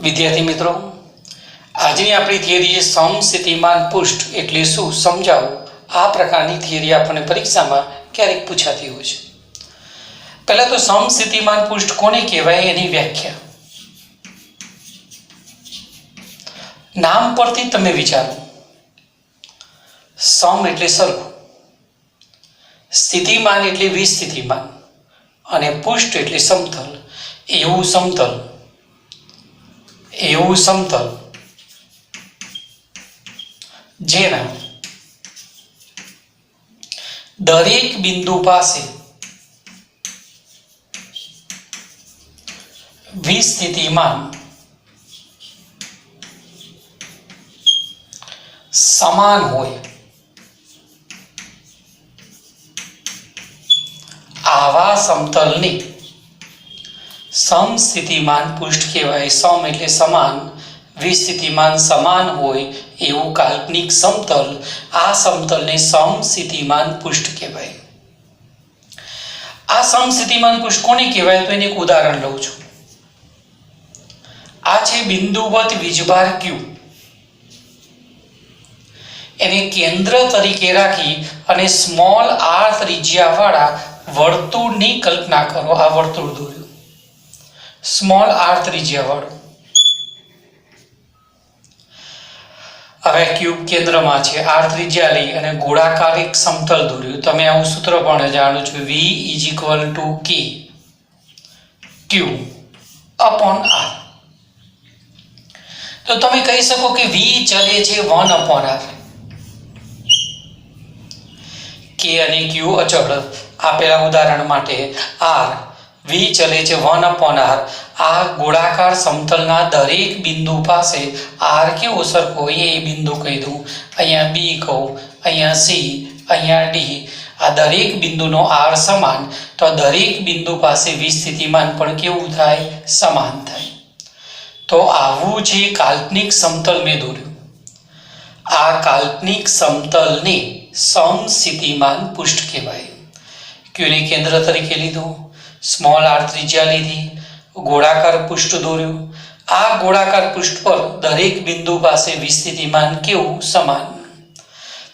વિદ્યાર્થી મિત્રો, આજની આપણી થિયરી છે સમસ્થિતિમાન પૃષ્ઠ એટલે શું સમજાવો. આ પ્રકારની થિયરી આપણને પરીક્ષામાં ક્યારેક પૂછાતી હોય છે. પહેલા તો સમસ્થિતિમાન પૃષ્ઠ કોને કહેવાય એની વ્યાખ્યા. નામ પરથી તમે વિચારો. સમ એટલે સરખું, સ્થિતિમાન એટલે વિસ્થિતિમાન અને પૃષ્ઠ એટલે સમતલ. એવું સમતલ જેના દરેક બિંદુ પાસે વિસ્થિતિમાન સમાન હોય આવા સમતલને સમસ્થિતિમાન પૃષ્ઠ કહેવાય. સમ એટલે સમાન, વિસ્થિતિમાન સમાન હોય એવું કાલ્પનિક સમતલ, આ સમતલને સમસ્થિતિમાન પૃષ્ઠ કહેવાય. આ સમસ્થિતિમાન પૃષ્ઠ કોને કહેવાય તો એને એક ઉદાહરણ લઉં છું. આ છે બિંદુવત વીજભાર Q. એને કેન્દ્ર તરીકે રાખી અને સ્મોલ r ત્રિજ્યાવાળા વર્તુળની કલ્પના કરો. આ વર્તુળ દોર્યું, સ્મોલ r ત્રિજ્યાવાળું. હવે ક્યુબ કેન્દ્રમાં છે, r ત્રિજ્યા લઈ અને ગોળાકાર એક સમતલ દોર્યું. તમે આવું સૂત્ર પણ જાણો છો, V = K Q upon R. તો તમે કહી શકો કે V ચલે છે 1/r, K અને Q અચળ. આપેલા ઉદાહરણ માટે R, V ચલે છે 1/r. આ ગોળાકાર સમતલના દરેક બિંદુ પાસે R કેવો સરખો હોય એ બિંદુ કહી દઉં. અહીંયા B કહું, અહીંયા C, અહીંયા D. આ દરેક બિંદુનો R સમાન, તો દરેક બિંદુ પાસે વિસ્થિતિમાન પણ કેવું થાય? સમાન થાય. તો આવું જે કાલ્પનિક સમતલ મેં દોર્યું, આ કાલ્પનિક સમતલને સમસ્થિતિમાન પૃષ્ઠ કહેવાય. ક્યુને કેન્દ્ર તરીકે લીધું, સ્મોલ r ત્રિજ્યા લીધી, ગોળાકાર પૃષ્ઠ દોર્યું. આ ગોળાકાર પૃષ્ઠ પર દરેક બિંદુ પાસે વિસ્થિતિમાન કેવું? સમાન.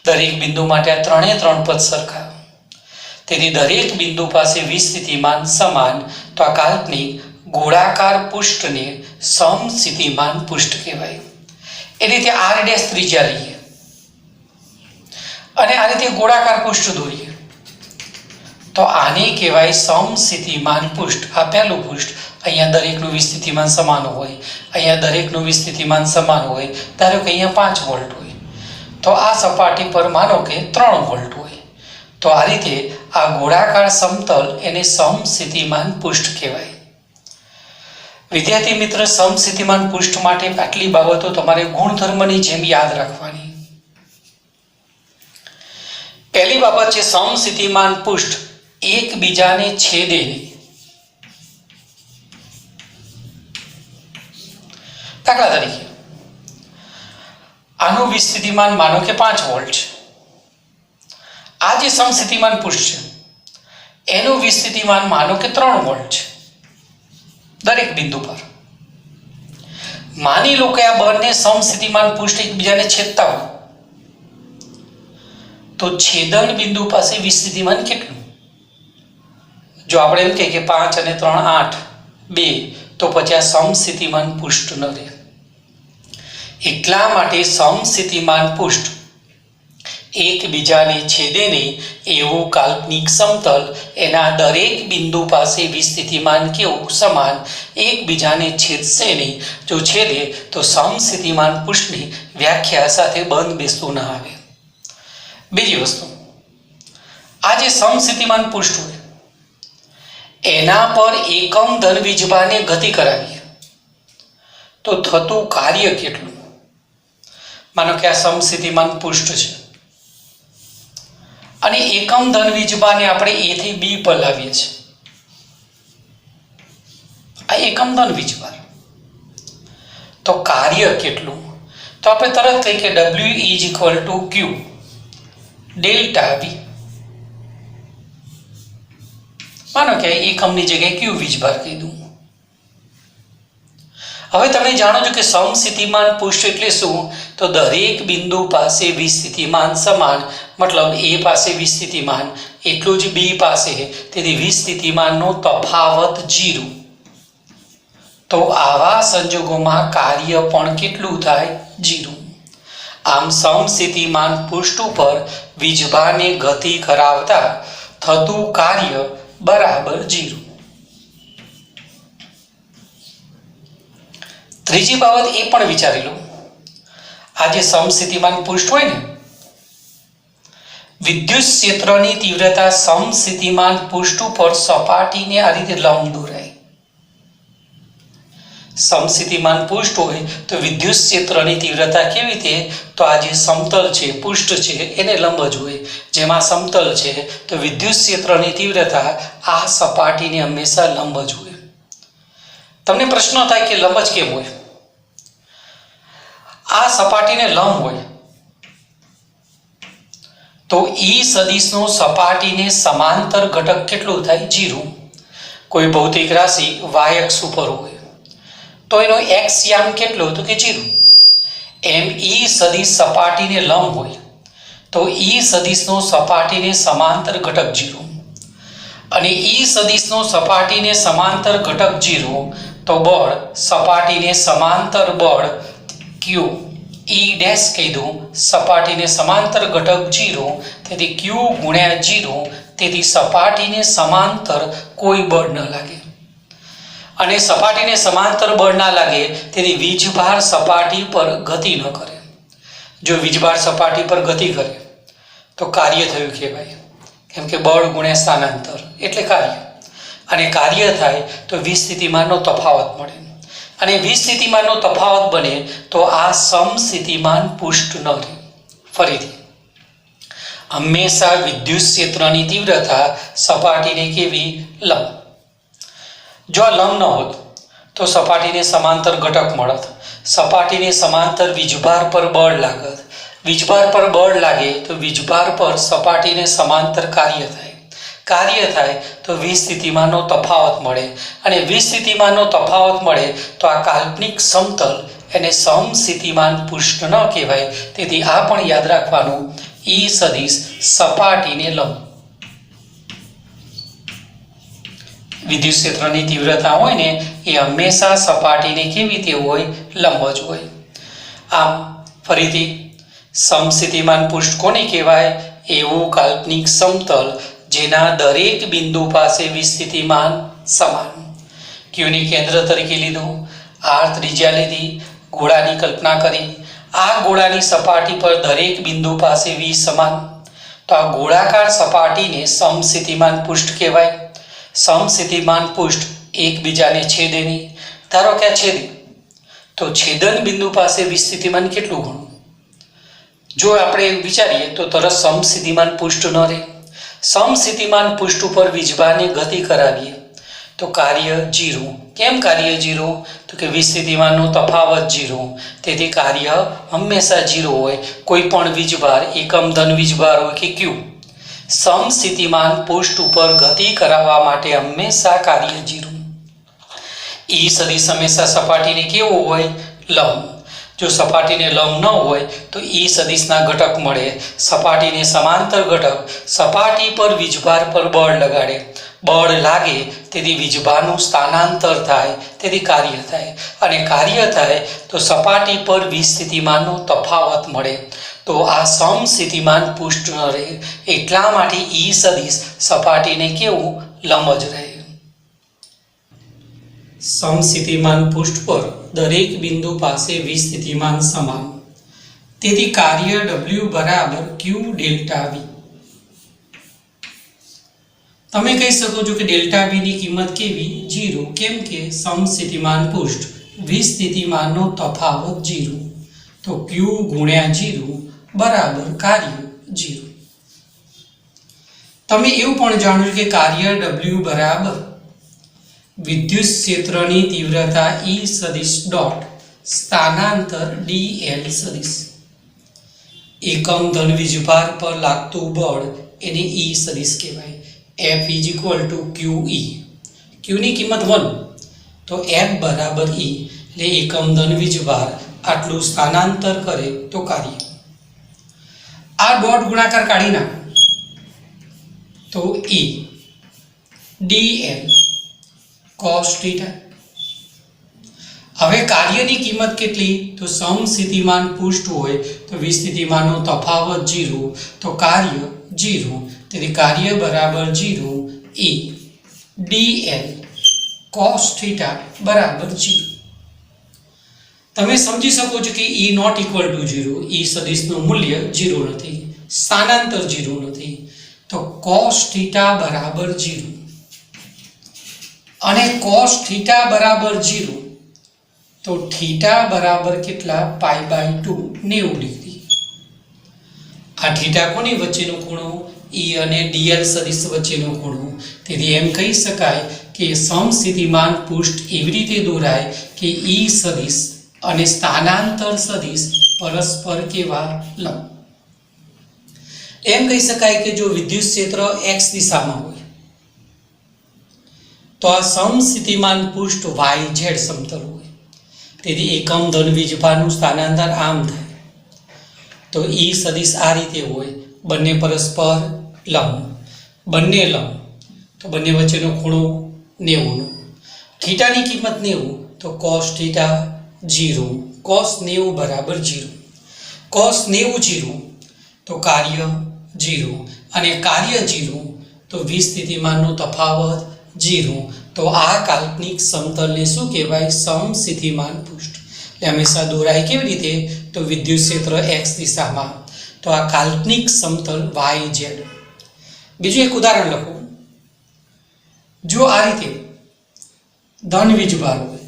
દરેક બિંદુ માટે આ ત્રણે ત્રણ પદ સરખા, તેથી દરેક બિંદુ પાસે વિસ્થિતિમાન સમાન. તો આ કાલ્પનિક ગોળાકાર પૃષ્ઠને સમસ્થિતિમાન પૃષ્ઠ કહેવાય. એ રીતે r' ત્રિજ્યા લઈએ અને આ રીતે ગોળાકાર પૃષ્ઠ દોરીએ તો આને કહેવાય સમસ્થિતિમાન પૃષ્ઠ. આ પહેલું પૃષ્ઠ, અહીંયા દરેકનું વિસ્થિતિમાન સમાન હોય, અહીંયા દરેકનું વિસ્થિતિમાન સમાન હોય. ધારો કે અહીંયા 5 વોલ્ટ હોય તો આ સપાટી પર માનો કે 3 વોલ્ટ હોય. તો આ રીતે આ ગોળાકાર સમતલ એને સમસ્થિતિમાન પૃષ્ઠ કહેવાય. વિદ્યાર્થી મિત્ર, સમસ્થિતિમાન પૃષ્ઠ માટે આટલી બાબતો તમારે ગુણધર્મની જેમ યાદ રાખવાની. પહેલી બાબત છે સમસ્થિતિમાન પૃષ્ઠ એકબીજાને છેદે નહીં. દાખલા તરીકે આનું વિસ્થિતિમાન માનો કે 5 વોલ્ટ છે. આ જે સમસ્થિતિમાન પૃષ્ઠ છે એનું વિસ્થિતિમાન માનો કે 3 વોલ્ટ છે દરેક બિંદુ પર. માની લો કે આ બંને સમસ્થિતિમાન પૃષ્ઠ એકબીજાને છેદતા હોય તો છેદન બિંદુ પાસે વિસ્થિતિમાન કેટલું? જો આપણે એમ કહીએ કે 5 અને 3 8 2, તો પછી આ સમસ્થિતિમાન પૃષ્ઠ ન રહે. એટલા માટે સમસ્થિતિમાન પૃષ્ઠ એકબીજાને છેદે નહીં એવું કાલ્પનિક સમતલ, એના દરેક બિંદુ પાસે વિસ્થિતિમાન કેવું? સમાન. એકબીજાને છેદશે નહીં. જો છેદે તો સમસ્થિતિમાન પૃષ્ઠની વ્યાખ્યા સાથે બંધ બેસતું ન આવે. બીજી વસ્તુ, આ જે સમસ્થિતિમાન પૃષ્ઠ હોય એના પર એકમ ધન વીજભારને ગતિ કરાવીએ તો થતું કાર્ય કેટલું? માનો કે આ સમસ્થિતિમાન પૃષ્ઠ છે અને એકમ ધન વીજભારને આપણે A થી B પર લાવીએ છીએ. આ એકમ ધન વીજભાર, તો કાર્ય કેટલું? તો આપણે તરત કહીએ કે W = Q ડેલ્ટા V. માનો કે એકમની જગ્યાએ Q વીજભાર કહી દઉં. હવે તમે જાણો છો કે સમસ્થિતિમાન પૃષ્ઠ એટલે શું? તો દરેક બિંદુ પાસે વિસ્થિતિમાન સમાન, મતલબ એ પાસે વિસ્થિતિમાન એટલું જ બી પાસે, તેથી વિસ્થિતિમાનનો તફાવત 0. તો આવા સંજોગોમાં કાર્ય પણ કેટલું થાય? 0. આમ સમસ્થિતિમાન પૃષ્ઠ ઉપર વીજભારને ગતિ કરાવતા થતું કાર્ય બરાબર 0. ત્રીજી બાબત એ પણ વિચારી લો, આ જે સમસ્થિતિમાન પૃષ્ઠ હોય ને, વિદ્યુત ક્ષેત્રની તીવ્રતા સમસ્થિતિમાન પૃષ્ઠ ઉપર સપાટીને આ રીતે લંબ દોરાય. સમસ્થિતિમાન પૃષ્ઠ હોય તો વિદ્યુત ક્ષેત્રની તીવ્રતા કેવી રીતે? તો આ જે સમતલ છે, પૃષ્ઠ છે, એને લંબ જ હોય. જેમાં સમતલ છે તો વિદ્યુત ક્ષેત્રની તીવ્રતા આ સપાટીને હંમેશા લંબ જ હોય. તમને પ્રશ્ન થાય કે લંબ જ કેમ હોય? આ સપાટીને લંબ હોય તો ઈ સદિશનો સપાટીને સમાંતર ઘટક કેટલું થાય? 0. કોઈ ભૌતિક રાશિ y અક્ષ ઉપર હોય તો એનો x યામ કેટલો? તો કે 0. એમ ઈ સદિશ સપાટીને લંબ હોય તો ઈ સદિશનો સપાટીને સમાંતર ઘટક 0, અને ઈ સદિશનો સપાટીને સમાંતર ઘટક 0 તો બળ સપાટીને સમાંતર બળ q ઈ ડેશ કહી દઉં, સપાટીને સમાંતર ઘટક 0, તેથી q ગુણ્યા 0, તેથી સપાટીને સમાંતર કોઈ બળ ન લાગે. અને સપાટીને સમાંતર બળ ના લાગે તેથી વીજભાર સપાટી પર ગતિ ન કરે. જો વીજભાર સપાટી પર ગતિ કરે તો કાર્ય થયું કહેવાય, કેમ કે બળ ગુણ્યા સ્થાનાંતર એટલે કાર્ય. અને કાર્ય થાય તો વિસ્થિતિમાનનો તફાવત મળે, અને વિસ્થિતિમાનનો તફાવત બને તો આ સમસ્થિતિમાન પૃષ્ઠ ન રહે. ફરીથી, હંમેશા વિદ્યુત ક્ષેત્રની તીવ્રતા સપાટીને કેવી? લંબ. જો આ લંબ ન હોત તો સપાટીને સમાંતર ઘટક મળત, સપાટીને સમાંતર વીજભાર પર બળ લાગત, વીજભાર પર બળ લાગે તો વીજભાર પર સપાટીને સમાંતર કાર્ય થાય, કાર્ય થાય તો વિસ્થિતિમાનનો તફાવત મળે, અને વિસ્થિતિમાનનો તફાવત મળે તો આ કાલ્પનિક સમતલ એને સમસ્થિતિમાન પૃષ્ઠ ન કહેવાય. તેથી આ પણ યાદ રાખવાનું, ઈ સદિશ સપાટીને લંબ. વિદ્યુત ક્ષેત્રની તીવ્રતા હોય ને એ હંમેશા સપાટીને કેવી રીતે હોય? લંબ જ હોય. આમ ફરીથી, સમસ્થિતિમાન પૃષ્ઠ કોને કહેવાય? એવું કાલ્પનિક સમતલ જેના દરેક બિંદુ પાસે વિસ્થિતિમાન સમાન. ક્યુની કેન્દ્ર તરીકે લીધું, આર ત્રિજ્યા લીધી, ગોળાની કલ્પના કરી. આ ગોળાની સપાટી પર દરેક બિંદુ પાસે વી સમાન, તો આ ગોળાકાર સપાટીને સમસ્થિતિમાન પૃષ્ઠ કહેવાય. સમસ્થિતિમાન પૃષ્ઠ એકબીજાને છેદે નહીં. ધારો કે આ છેદે તો છેદન બિંદુ પાસે વિસ્થિતિમાન કેટલું ગણું? જો આપણે વિચારીએ તો તરત સમસ્થિતિમાન પૃષ્ઠ ન રહે. સમસ્થિતિમાન પૃષ્ઠ ઉપર વીજભારને ગતિ કરાવીએ તો કાર્ય 0. કેમ કાર્ય 0? તો કે વિસ્થિતિમાનનો તફાવત 0, તેથી કાર્ય હંમેશા 0 હોય. કોઈ પણ વીજભાર, એકમ ધન વીજભાર હોય કે q, સમસ્થિતિમાન પૃષ્ઠ ઉપર ગતિ કરાવવા માટે હંમેશા કાર્ય 0. ઈ સદિશ હંમેશા સપાટીને કેવો હોય? લંબ. જો સપાટીને લંબ ન હોય તો ઈ સદિશના ઘટક મળે, સપાટીને સમાંતર ઘટક સપાટી પર વીજભાર પર બળ લગાડે, બળ લાગે તેથી વીજભારનું સ્થાનાંતર થાય, તેથી કાર્ય થાય, અને કાર્ય થાય તો સપાટી પર વિસ્થિતિમાનનો તફાવત મળે. તો આ સમસ્થિતિમાન પૃષ્ઠ ન રહે, એટલા માટે ઈ સદિશ સપાટીને કેવું? લંબ જ રહે. સમસ્થિતિમાન પૃષ્ઠ પર દરેક બિંદુ પાસે વિસ્થિતિમાન સમાન, તેથી કાર્ય W બરાબર Q ડેલ્ટા V. તમે કહી શકો છો કે ડેલ્ટા V ની કિંમત કેવી? 0. કેમ કે સમસ્થિતિમાન પૃષ્ઠ વિસ્થિતિમાનનો તફાવત 0, તો Q ગુણ્યા 0 બરાબર કાર્ય 0. તમે એવું પણ જાણ્યું કે કાર્ય W બરાબર વિદ્યુત ક્ષેત્રની તીવ્રતા ઈ સદિશ ડોટ સ્થાનાંતર dl સદિશ. એકમ ધન વીજભાર પર લાગતું બળ એને ઈ સદિશ કહેવાય. F = QE. Q ની કિંમત 1 તો F બરાબર E. એટલે એકમ ધન વીજભાર આટલું સ્થાનાંતર કરે તો કાર્ય. આ ડોટ ગુણાકાર કાઢી નાખો તો E dl cos θ. હવે કાર્યની કિંમત કેટલી? તો સમસ્થિતિમાન પૃષ્ઠ હોય તો વિસ્થિતિમાનનો તફાવત 0, તો કાર્ય 0. તેથી કાર્ય બરાબર 0 E dl cos θ બરાબર 0. તમે સમજી શકો છો કે E not equal to 0. E સદિશનું મૂલ્ય 0 નથી, સ્થાનાંતર 0 નથી. તો cos θ બરાબર 0 અને cos θ બરાબર 0, તો થીટા બરાબર કેટલા? π/2 90 ડિગ્રી. આ થીટા કોની વચ્ચેનો ખૂણો? E અને dl સદિશ વચ્ચેનો ખૂણો. તેથી એમ કહી શકાય કે સમસ્થિતિમાન પૃષ્ઠ એવી રીતે દોરાય કે E સદિશ અને સ્થાનાંતર સદિશ પરસ્પર કેવા? લંબ. એમ કહી શકાય કે જો વિદ્યુત ક્ષેત્ર x દિશામાં હોય તો આ સમસ્થિતિમાન પૃષ્ઠ yz સમતલ હોય. તેથી એકમ ધન વીજભારનું સ્થાનાંતર આમ થાય તો E સદિશ આ રીતે હોય, બંને પરસ્પર લંબ, બંને લંબ, તો બંને વચ્ચેનો ખૂણો 90 નો. થીટાની કિંમત 90, તો cos θ 0, cos 90 બરાબર 0. cos 90 0, તો કાર્ય 0 અને કાર્ય 0, તો વિસ્થિતિમાનનો તફાવત 0. તો આ કાલ્પનિક સમતલને શું કહેવાય? સમસ્થિતિમાન પૃષ્ઠ. એટલે હંમેશા દોરાય કેવી રીતે? તો વિદ્યુત ક્ષેત્ર x દિશામાં, તો આ કાલ્પનિક સમતલ yz. બીજું એક ઉદાહરણ લખો. જો આ રીતે ધન વીજભાર હોય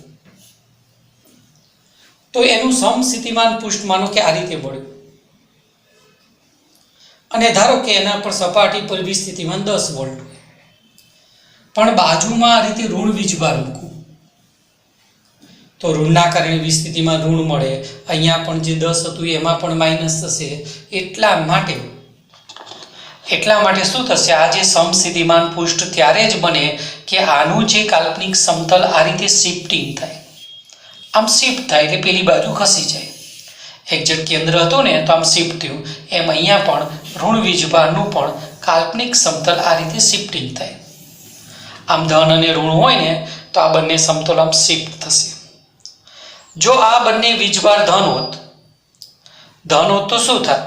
તો એનું સમસ્થિતિમાન પૃષ્ઠ માનો કે આ રીતે વળ્યું અને ધારો કે એના પર સપાટી પર વિસ્થિતિમાન 10 વોલ્ટ હોય, પણ બાજુમાં આ રીતે ઋણ વીજભાર મૂકવું તો ઋણના કારણે વિસ્થિતિમાં ઋણ મળે. અહીંયા પણ જે 10 હતું એમાં પણ માઇનસ થશે. એટલા માટે શું થશે? આ જે સમસ્થિતિમાન પૃષ્ઠ ત્યારે જ બને કે આનું જે કાલ્પનિક સમતલ આ રીતે શિફ્ટિંગ થાય. આમ શિફ્ટ થાય એટલે પેલી બાજુ ખસી જાય. એક્ઝેક્ટ કેન્દ્ર હતું ને તો આમ શિફ્ટ થયું. એમ અહીંયા પણ ઋણ વીજભારનું પણ કાલ્પનિક સમતલ આ રીતે શિફ્ટિંગ થાય. આમ ધન અને ઋણ હોય ને તો આ બંને સમતલ આમ શિફ્ટ થશે. જો આ બંને વીજભાર ધન હોત તો શું થાત?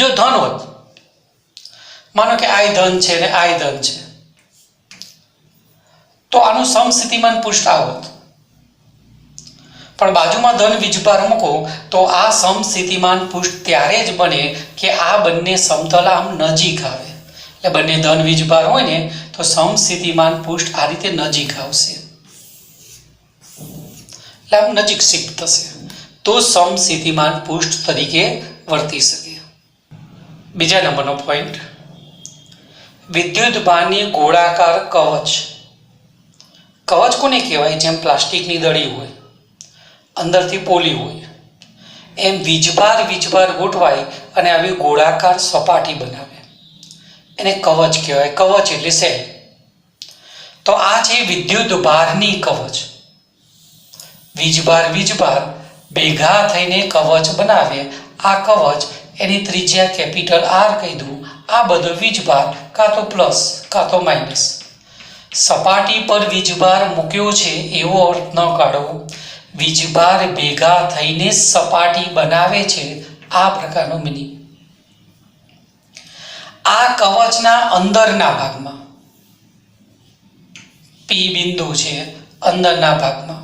જો ધન હોત, માનો કે આ ધન છે ને આ ધન છે, તો આનું સમસ્થિતિમાન પૃષ્ઠ આ હોત. પણ બાજુમાં ધન વીજભાર મૂકો તો આ સમસ્થિતિમાન પૃષ્ઠ ત્યારે જ બને કે આ બંને સમતલ આમ નજીક આવે. એટલે બંને ધન વીજભાર હોય ને તો સમસ્થિતિમાન પૃષ્ઠ આ રીતે નજીક આવશે, એટલે આમ નજીક શિફ્ટ થશે, તો સમસ્થિતિમાન પૃષ્ઠ તરીકે વર્તી શકે. બીજા નંબરનો પોઈન્ટ, વિદ્યુત બાહ્ય ગોળાકાર કવચ. કવચ કોને કહેવાય? જેમ પ્લાસ્ટિકની દડી હોય, અંદરથી પોલી હોય, એમ વીજભાર ગોઠવાય અને આવી ગોળાકાર સપાટી બનાવે, એને કવચ કહેવાય. કવચ એટલે સેલ. તો આ છે વિદ્યુત ભારની કવચ. વીજભાર ભેગા થઈને કવચ બનાવે. આ કવચ એની ત્રિજ્યા કેપિટલ R કહી દઉં. આ બધો વીજભાર કાં તો પ્લસ કાં તો માઇનસ. સપાટી પર વીજભાર મૂક્યો છે એવો અર્થ ન કાઢો. વીજભાર ભેગા થઈને સપાટી બનાવે છે, આ પ્રકારનો મિનિંગ. આ કવચના અંદરના ભાગમાં P બિંદુ છે, અંદરના ભાગમાં.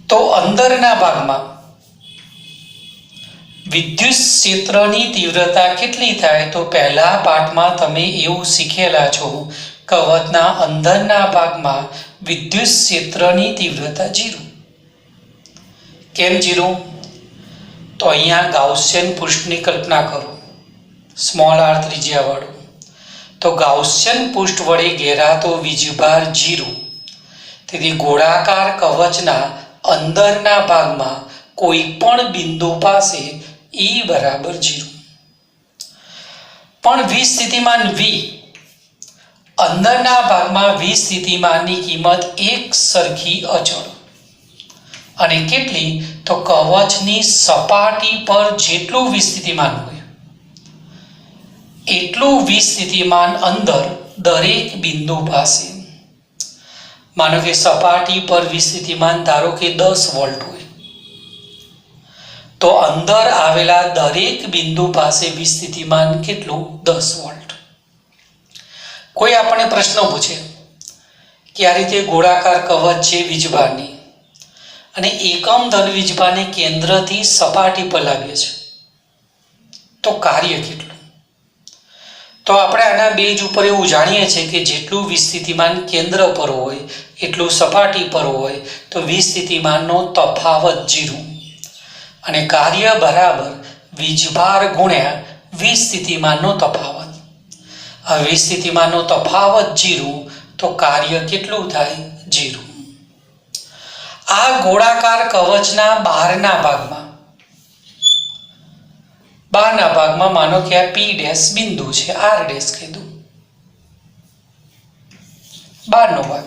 તો અંદરના ભાગમાં વિદ્યુત ક્ષેત્રની તીવ્રતા કેટલી થાય? તો પહેલા પાઠમાં તમે એવું શીખેલા છો, કવચના અંદરના ભાગમાં વિદ્યુત ક્ષેત્રની તીવ્રતા 0. કેમ 0? તો અહીંયા ગાઉસિયન પૃષ્ઠની કલ્પના કરો, સ્મોલ r ત્રિજ્યાવાળું. તો ગાઉસિયન પૃષ્ઠ વડે ઘેરાતો વીજભાર 0. તેથી ગોળાકાર કવચના અંદરના ભાગમાં કોઈ પણ બિંદુ પાસે E બરાબર 0. પણ વી સ્થિતિમાન વી અંદરના ભાગમાં વી સ્થિતિમાનની કિંમત એક સરખી અચળ અને કેટલી તો કવચની સપાટી પર જેટલું વિસ્થિતિમાન હોય એટલું વિસ્થિતિમાન અંદર દરેક બિંદુ પાસે. માનો કે સપાટી પર વિસ્થિતિમાન ધારો કે 10 વોલ્ટ હોય તો અંદર આવેલા દરેક બિંદુ પાસે વિસ્થિતિમાન કેટલું 10 વોલ્ટ. કોઈ આપણને પ્રશ્ન પૂછે કે આ રીતે ગોળાકાર કવચ છે વીજભારની અને એકમ ધન વીજભારને કેન્દ્રથી સપાટી પર લાવીએ છે તો કાર્ય કેટલું? તો આપણે આના બેઝ ઉપર એવું જાણીએ છીએ કે જેટલું વિસ્થિતિમાન કેન્દ્ર પર હોય એટલું સપાટી પર હોય તો વિસ્થિતિમાનનો તફાવત 0 અને કાર્ય બરાબર વીજભાર ગુણ્યા વિસ્થિતિમાનનો તફાવત. આ વિસ્થિતિમાનનો તફાવત 0 તો કાર્ય કેટલું થાય? 0. આ ગોળાકાર કવચના બહારના ભાગમાં માનો કે આ પી ડેશ બિંદુ છે, આર ડેશ કીધું, બહારનો ભાગ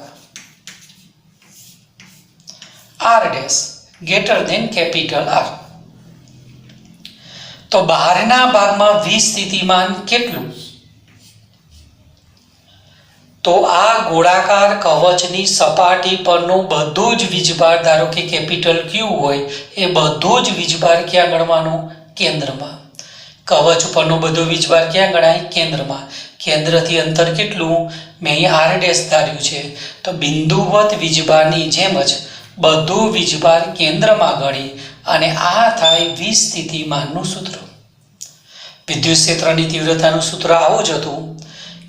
R dash greater than capital R. તો બહારના ભાગમાં વિસ્થિતિમાન કેટલું? તો આ ગોળાકાર કવચની સપાટી પરનું બધું જ વીજભાર ધારો કે કેપિટલ ક્યુ હોય એ બધું જ વીજભાર ક્યાં ગણવાનું? કેન્દ્રમાં. કવચ ઉપરનું બધું વીજભાર ક્યાં ગણાય? કેન્દ્રમાં. કેન્દ્રથી અંતર કેટલું? મેં અહીં આર ડેશ ધાર્યું છે તો બિંદુવત વીજભારની જેમ જ બધું વીજભાર કેન્દ્રમાં ગણી અને આ થાય વિસ્થિતિમાનનું સૂત્ર. વિદ્યુત ક્ષેત્રની તીવ્રતાનું સૂત્ર આવું જ હતું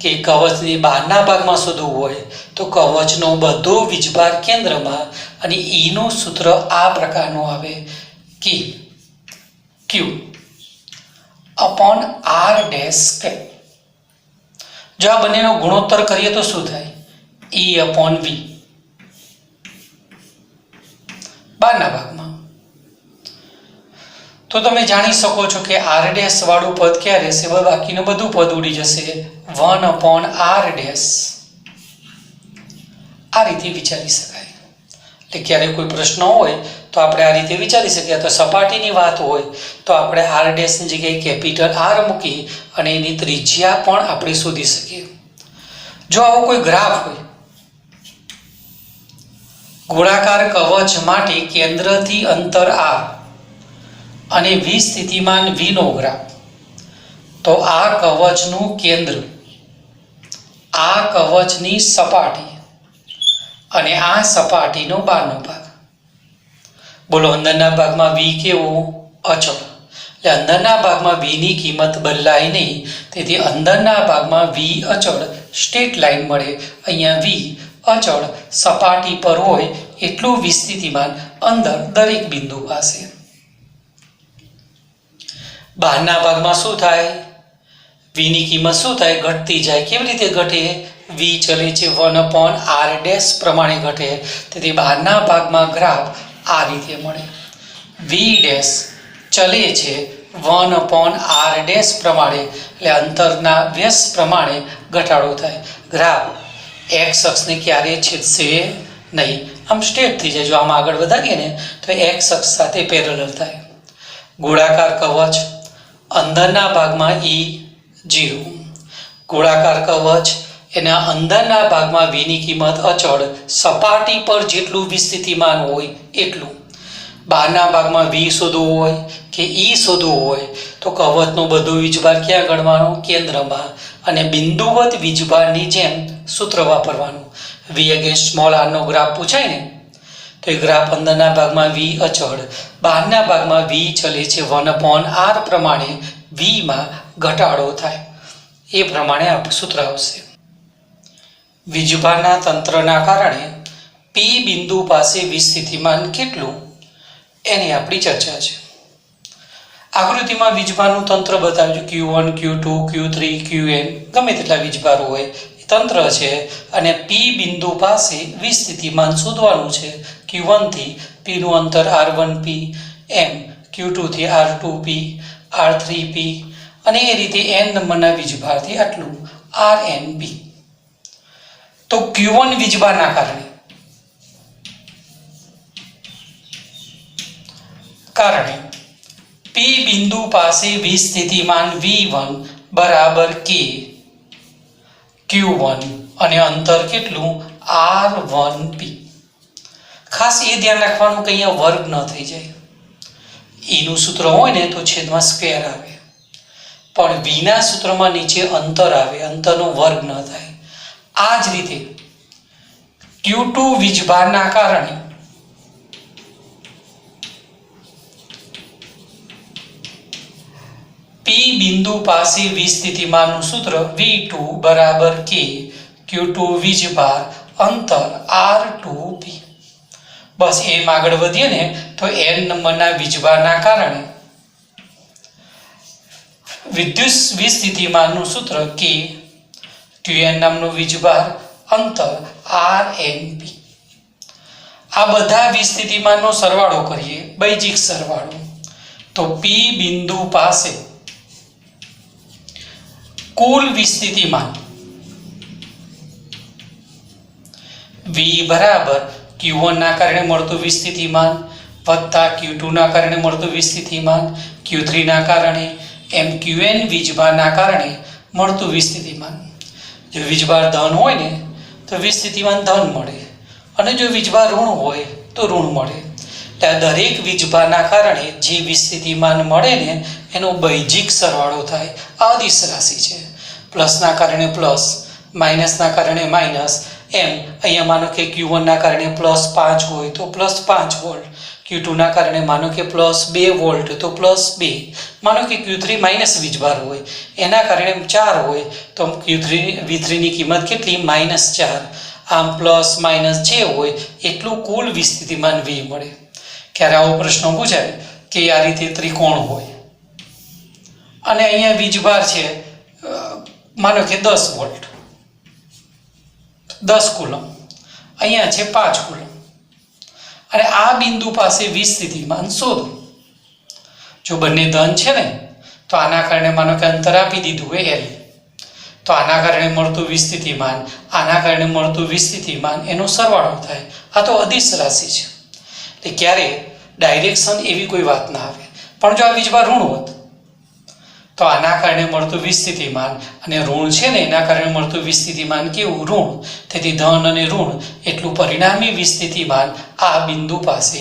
કે કવચની બહારના ભાગમાં શોધવું હોય તો કવચનો બધો વીજભાર કેન્દ્રમાં અને ઈનું સૂત્ર આ પ્રકારનું આવે કે ક્યુ અપોન આર ડેશ કે. જો આ બંનેનો ગુણોત્તર કરીએ તો શું થાય? ઈ અપોન વી બહારના ભાગમાં. તો તમે જાણી શકો છો કે આર ડેશ વાળું પદ ક્યાં રહેશે? બાકીનું બધું પદ ઉડી જશે. 1 અપોન આર ડેશ. આ રીતે વિચારી શકાય. એટલે ક્યારે કોઈ પ્રશ્ન હોય તો આપણે આ રીતે વિચારી શકીએ. તો સપાટીની વાત હોય તો આપણે આર ડેશની જગ્યાએ કેપિટલ આર મૂકી અને એની ત્રિજ્યા પણ આપણે શોધી શકીએ. જો આવો કોઈ ગ્રાફ હોય ગોળાકાર કવચ માટે કેન્દ્રથી અંતર આર અને વિસ્થિતિમાન વીનો ગ્રાફ, તો આ કવચનું કેન્દ્ર, આ કવચની સપાટી અને આ સપાટીનો બહારનો ભાગ. બોલો અંદરના ભાગમાં વી કેવો? અચળ. એટલે અંદરના ભાગમાં વીની કિંમત બદલાય નહીં, તેથી અંદરના ભાગમાં વી અચળ સ્ટ્રેટ લાઈન મળે. અહીંયા વી અચળ સપાટી પર હોય એટલું વિસ્થિતિમાન અંદર દરેક બિંદુ પાસે. બહારના ભાગમાં શું થાય? વીની કિંમત શું થાય? ઘટતી જાય. કેવી રીતે ઘટે? વી ચલે છે 1 અપોન આર ડેશ પ્રમાણે ઘટે. તેથી બહારના ભાગમાં ગ્રાફ આ રીતે મળે. વી ડેશ ચલે છે 1 અપોન આર ડેશ પ્રમાણે, એટલે અંતરના વ્યસ્ત પ્રમાણે ઘટાડો થાય. ગ્રાફ એક્સ અક્ષને ક્યારેય છેદશે નહીં, આમ સ્ટ્રેટ થઈ જાય. જો આમ આગળ વધારીએ ને તો એક્સ અક્ષ સાથે પેરેલલ થાય. ગોળાકાર કવચ અંદરના ભાગમાં ઈ 0. ગોળાકાર કવચ એના અંદરના ભાગમાં વીની કિંમત અચળ સપાટી પર જેટલું વિસ્થિતિમાન હોય એટલું. બહારના ભાગમાં વી શોધવું હોય કે ઈ શોધવું હોય તો કવચનો બધો વીજભાર ક્યાં ગણવાનો? કેન્દ્રમાં. અને બિંદુવત વીજભારની જેમ સૂત્ર વાપરવાનું. વી અગેન્સ્ટ સ્મોલ આરનો ગ્રાફ પૂછાય ને તો એ ગ્રાફ અંદરના ભાગમાં વી અચળ, બહારના ભાગમાં વી ચલે છે 1 અપોન આર પ્રમાણે વીમાં ઘટાડો થાય. એ પ્રમાણે આ સૂત્ર આવશે. વીજભારના તંત્રના કારણે પી બિંદુ પાસે વિસ્થિતિમાન કેટલું એની આપણી ચર્ચા છે. આકૃતિમાં વીજભારનું તંત્ર બતાવ્યું. Q1, Q2, Q3, Qn ગમે તેટલા વીજભારો હોય એ તંત્ર છે અને પી બિંદુ પાસે વિસ્થિતિમાન શોધવાનું છે. Q1 થી પીનું અંતર R1P, એમ Q2 થી R2P, R3P, અને એ રીતે n નંબરના વીજભારથી આટલું RNB. તો Q1 વીજભારના કારણે P બિંદુ પાસે વીજ સ્થિતિમાન V1 બરાબર K Q1 અને અંતર કેટલું R1P. ખાસ એ ધ્યાન રાખવાનું કે અહીંયા વર્ગ ન થઈ જાય. ઈનું સૂત્ર હોય ને તો છેદમાં સ્ક્વેર આવે, પણ વીના સૂત્રમાં નીચે અંતર આવે, અંતરનો વર્ગ ન થાય. આ જ રીતે Q2 વીજભારના કારણે P બિંદુ પાસે વીજ સ્થિતિમાનનું સૂત્ર V2 બરાબર K Q2 વીજભાર અંતર R2P. બસ એમ આગળ વધીએ ને તો n નંબરના વીજભારના કારણે વિદ્યુત વીજ સ્થિતિમાનનું સૂત્ર K Qn નામનું વીજભાર અંતર RNP. આ બધા વીજ સ્થિતિમાનનો સરવાળો કરીએ, બૈજિક સરવાળો, તો P બિંદુ પાસે કુલ વીજ સ્થિતિમાન V બરાબર Q1 ના કારણે મળતું વીજ સ્થિતિમાન વત્તા Q2 ના કારણે મળતું વીજ સ્થિતિમાન, Q3 ના કારણે, એમ Qn વીજભારના કારણે મળતું વીજ સ્થિતિમાન. જો વીજભાર ધન હોય ને તો વીજ સ્થિતિમાન ધન મળે, અને જો વીજભાર ઋણ હોય તો ઋણ મળે. એટલે આ દરેક વીજભારના કારણે જે વીજ સ્થિતિમાન મળે ને એનો બૈજિક સરવાળો થાય. આ અદિશ રાશિ છે. પ્લસના કારણે પ્લસ, માઇનસના કારણે માઇનસ, એમ અહીંયા માનો કે Q1 ના કારણે +5 હોય તો +5 વોલ્ટ, Q2 ના કારણે માનો કે +2 વોલ્ટ તો +2, માનો કે Q3 માઇનસ વીજભાર હોય એના કારણે 4 હોય તો V3ની કિંમત કેટલી? -4. આમ પ્લસ માઇનસ જે હોય એટલું કુલ વીજ સ્થિતિમાન V મળે. ક્યારે આવો પ્રશ્ન પૂછાય કે આ રીતે ત્રિકોણ હોય અને અહીંયા વીજભાર છે માનો કે 10 વોલ્ટ, 10 કુલમ, અહીંયા છે 5 કુલમ, અને આ બિંદુ પાસે વીજ સ્થિતિમાન શોધો. જો બંને ધન છે ને તો આના કારણે માનો કે અંતર આપી દીધું હોય L, તો આના કારણે મળતું વીજ સ્થિતિમાન, આના કારણે મળતું વીજ સ્થિતિમાન, એનો સરવાળો થાય. આ તો અદિશ રાશિ છે એટલે ક્યારે ડાયરેક્શન એવી કોઈ વાત ના આવે. પણ જો આ વીજભાર ઋણ હોત તો આના કારણે મળતું વીજ સ્થિતિમાન અને ઋણ છે ને એના કારણે મળતું વીજ સ્થિતિમાન કેવું? ઋણ. તેથી ધન અને ઋણ એટલું પરિણામી વીજ સ્થિતિમાન આ બિંદુ પાસે